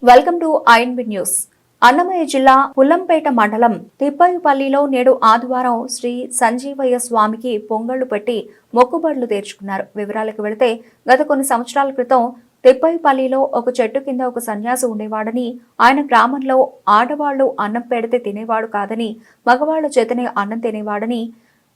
Welcome to INB news. Annamayya జిల్లా పుల్లంపేట మండలం తిప్పయ్యపల్లిలో నేడు ఆదివారం శ్రీ సంజీవయ్య స్వామికి పొంగళ్లు పెట్టి మొక్కుబడులు తీర్చుకున్నారు. వివరాలకు వెళితే గత కొన్ని సంవత్సరాల క్రితం తిప్పయ్యపల్లిలో ఒక చెట్టు కింద ఒక సన్యాసి ఉండేవాడని, ఆయన గ్రామంలో ఆడవాళ్లు అన్నం పెడితే తినేవాడు కాదని, మగవాళ్ల చేతనే అన్నం తినేవాడని,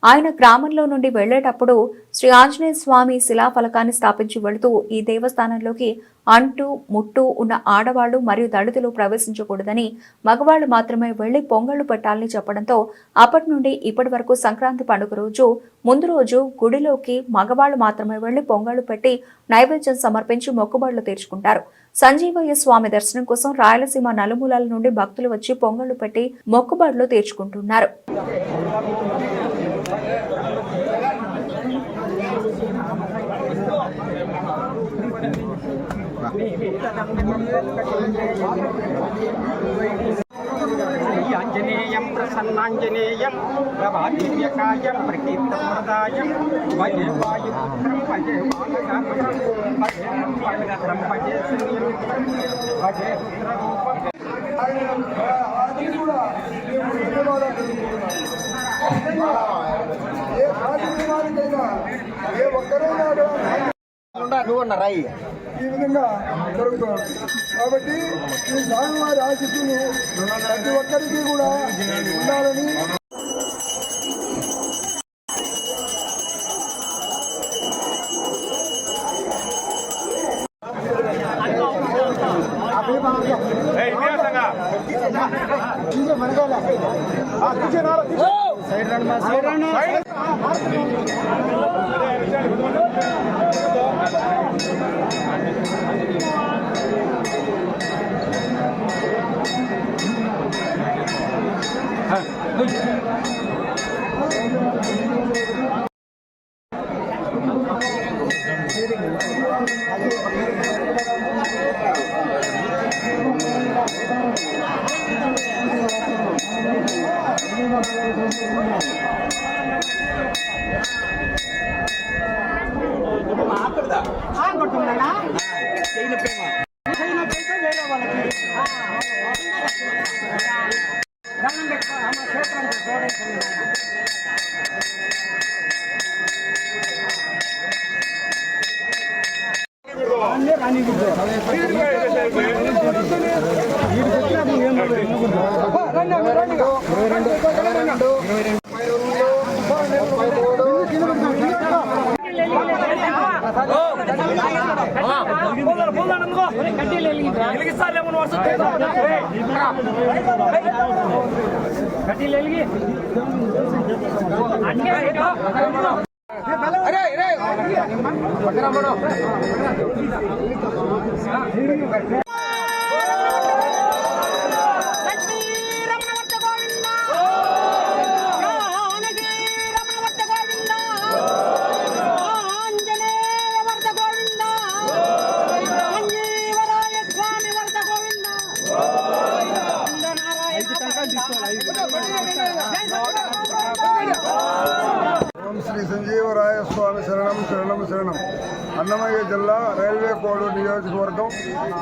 ఆయన గ్రామంలో నుండి వెళ్లేటప్పుడు శ్రీ ఆంజనేయ స్వామి శిలాఫలకాన్ని స్థాపించి వెళుతూ ఈ దేవస్థానంలోకి అంటూ ముట్టు ఉన్న ఆడవాళ్లు మరియు దళితులు ప్రవేశించకూడదని, మగవాళ్లు మాత్రమే వెళ్లి పొంగళ్లు పెట్టాలని చెప్పడంతో అప్పటి నుండి ఇప్పటి వరకు సంక్రాంతి పండుగ రోజు ముందు రోజు గుడిలోకి మగవాళ్లు మాత్రమే వెళ్లి పొంగళ్లు పెట్టి నైవేద్యం సమర్పించి మొక్కుబడులు తీర్చుకుంటారు. సంజీవయ్య స్వామి దర్శనం కోసం రాయలసీమ నలుమూలల నుండి భక్తులు వచ్చి పొంగళ్లు పెట్టి మొక్కుబడులు తీర్చుకుంటున్నారు. ఆంజనేయం ప్రసన్నాంజనేయం ప్రభాదివ్యకాయం ప్రకీర్తనప్రదాయం భజే వాయుపుత్రం భజే వానగాపురం భజే భగద్రం భజే శ్రీయం భజే పుత్రరూపం. ఈ విధంగా జరుగుతుంది. కాబట్టి ఈ స్వామివారి ఆశీస్సులు ప్రతి ఒక్కరికి కూడా ఉండాలని శ్రీ సంజీవరాయ స్వామి శరణం శరణం శరణం. అన్నమయ్య జిల్లా రైల్వే కోడూరు నియోజకవర్గం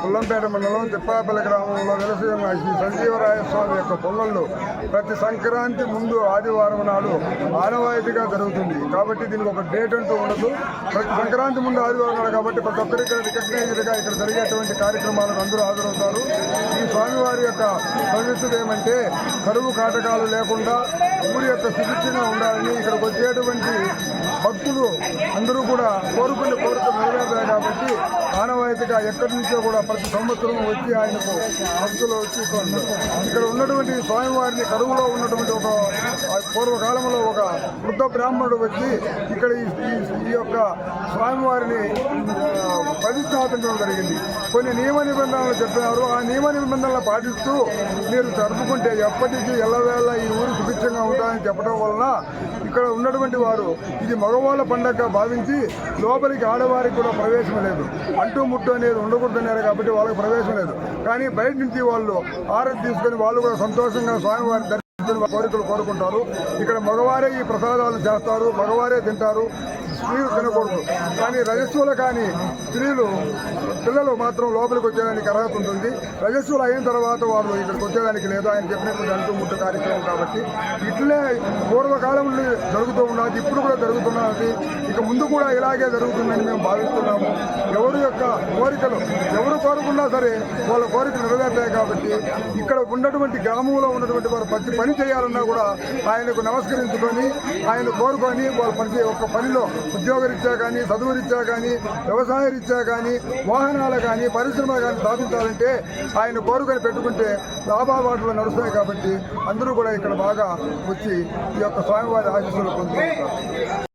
పుల్లంపేట మండలం తిప్పాపల్లి గ్రామంలో వెలసి ఉన్న శ్రీ సంజీవరాయ స్వామి యొక్క పొంగళ్ళు ప్రతి సంక్రాంతి ముందు ఆదివారం నాడు ఆనవాయితీగా జరుగుతుంది. కాబట్టి దీనికి ఒక డేట్ అంటూ ఉండదు. ప్రతి సంక్రాంతి ముందు ఆదివారం నాడు కాబట్టి ప్రతి ఒక్కరికి రికగ్నైజ్డ్గా ఇక్కడ జరిగేటువంటి కార్యక్రమాలకు అందరూ హాజరవుతారు. ఈ స్వామివారి యొక్క భవిష్యత్తు ఏమంటే కరువు కాటకాలు లేకుండా ఊరి యొక్క సుభిక్షంగా ఉండాలని ఇక్కడికి వచ్చేటువంటి భక్తులు అందరూ కూడా కోరుకునే కోరిక నెరవేరుతాయి. కాబట్టి ఆనవాయితీగా ఎక్కడి నుంచో కూడా ప్రతి సంవత్సరం వచ్చి ఆయనకు భక్తులు వచ్చి ఇక్కడ ఉన్నటువంటి స్వామివారిని కరువులో ఉన్నటువంటి ఒక పూర్వకాలంలో ఒక వృద్ధ బ్రాహ్మణుడు వచ్చి ఇక్కడ ఈ యొక్క స్వామివారిని ప్రతిష్టాపించడం జరిగింది. కొన్ని నియమ నిబంధనలు చెప్పినారు. ఆ నియమ నిబంధనలు పాటిస్తూ మీరు జరుపుకుంటే ఎప్పటికీ ఎల్లవేళ ఈ ఊరు సుభిక్షంగా ఉంటాయని చెప్పడం వలన ఇక్కడ ఉన్నటువంటి వారు ఇది మగవాళ్ళ పండగగా భావించి లోపలికి ఆడవారికి కూడా ప్రవేశం లేదు, అంటూ ముట్టు అనేది ఉండకూడదన్నారు. కాబట్టి వాళ్ళకి ప్రవేశం లేదు. కానీ బయట నుంచి వాళ్ళు ఆరతి తీసుకొని వాళ్ళు కూడా సంతోషంగా స్వామివారి దర్శనం కోరికలు కోరుకుంటారు. ఇక్కడ మగవారే ఈ ప్రసాదాలు చేస్తారు, మగవారే తింటారు. స్త్రీలు తినకూడదు. కానీ రజస్సులు కానీ స్త్రీలు పిల్లలు మాత్రం లోపలికి వచ్చేదానికి అర్హత ఉంటుంది. రజస్సులు అయిన తర్వాత వాళ్ళు ఇక్కడికి వచ్చేదానికి లేదు. ఆయన చెప్పినటువంటి అంటుముట్టు కార్యక్రమం కాబట్టి ఇట్లే పూర్వకాలంలో జరుగుతూ ఉన్నది, ఇప్పుడు కూడా జరుగుతున్నది, ఇక ముందు కూడా ఇలాగే జరుగుతుందని మేము భావిస్తున్నాము. ఎవరి యొక్క కోరికలు ఎవరు కోరుకున్నా సరే వాళ్ళ కోరికలు నెరవేరుతాయి కాబట్టి ఇక్కడ ఉన్నటువంటి గ్రామంలో ఉన్నటువంటి వారు ప్రతి పని చేయాలన్నా కూడా ఆయనకు నమస్కరించుకొని ఆయన కోరుకొని వాళ్ళ ప్రతి ఒక్క పనిలో ఉద్యోగరీత్యా కానీ, చదువురీత్యా కానీ, వ్యవసాయ రీత్యా కానీ, వాహనాలు కానీ, పరిశ్రమలు కానీ స్థాపించాలంటే ఆయన కోరుకొని పెట్టుకుంటే లాభాబాటలు నడుస్తాయి. కాబట్టి అందరూ కూడా ఇక్కడ బాగా వచ్చి ఈ యొక్క స్వామివారి ఆశీస్సులు పొందుతుంటారు.